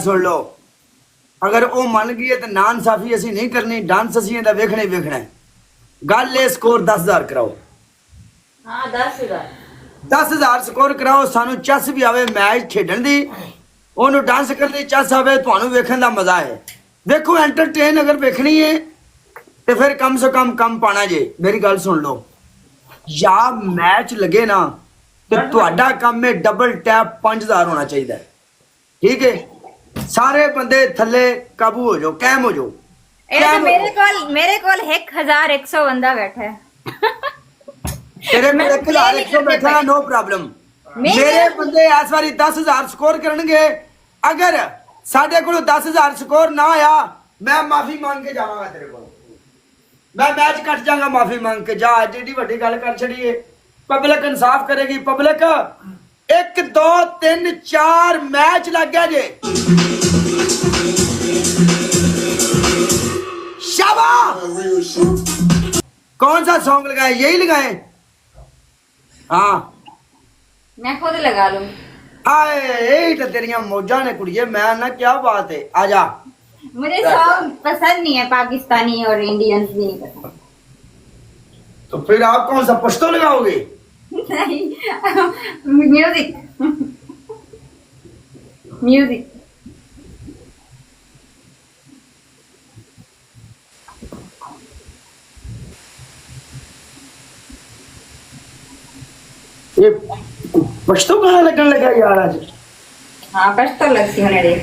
सुन लो, अगर वो मन गई है तो नान साफी असी नहीं करनी, डांस असी ਇਹਦਾ ਵੇਖਣਾ ਹੀ ਵੇਖਣਾ ਹੈ। ਗੱਲ ਇਹ ਸਕੋਰ 10000 ਕਰਾਓ। ਹਾਂ 10000 10000 ਸਕੋਰ ਕਰਾਓ। ਸਾਨੂੰ ਚੈਸ ਵੀ ਆਵੇ ਮੈਚ ਖੇਡਣ ਦੀ, ਉਹਨੂੰ ਡਾਂਸ ਕਰਨ ਦੀ ਚੈਸ ਆਵੇ, ਤੁਹਾਨੂੰ ਵੇਖਣ ਦਾ ਮਜ਼ਾ ਹੈ। ਵੇਖੋ ਐਂਟਰਟੇਨ ਅਗਰ ਵੇਖਣੀ ਹੈ ਤੇ ਫਿਰ ਕਮ ਸੇ ਕਮ ਪਾਣਾ ਜੇ। ਮੇਰੀ ਗੱਲ ਸੁਣ ਲਓ, ਜਾਂ ਮੈਚ ਲੱਗੇ ਨਾ ਤੇ ਤੁਹਾਡਾ ਕੰਮ ਹੈ ਡਬਲ ਟੈਪ 5000 ਹੋਣਾ ਚਾਹੀਦਾ ਹੈ। ठीक है, सारे बंदे थले काबू हो जाओ, कैम हो जाओ। मेरे कोल 1100 बंदा बैठा है। तेरे कोल 1100 बैठा है, नो प्रॉब्लम। मेरे बंदे इस बारी 10000 स्कोर करनगे। अगर साडे कोल 10000 स्कोर ना आया, मैं माफी मांग के जावांगा तेरे कोल। मैं मैच कट जाऊंगा माफी मांग के। जा एडी वड्डी गल कर छड़ी, पब्लिक इंसाफ करेगी। पब्लिक 1 2 3 4 मैच लग गया जे। शाबाश। कौन सा सॉन्ग लगाए? यही लगाए? हाँ मैं खुद लगा लूं। आए यही तो तेरिया मौजा ने कुड़िए। मैं ना क्या बात है, आजा। मुझे सॉन्ग पसंद नहीं है, पाकिस्तानी और इंडियन नहीं पसंद। तो फिर आप कौन सा पश्तो लगाओगे? Music music. ये पश्तो गाना लगन लगा यार आज। हाँ पश्तो लगती होने रे।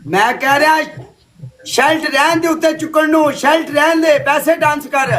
मैं कह रहा शर्ट रहन दे उत्ते चुकन नू, शर्ट रहन दे, पैसे डांस कर।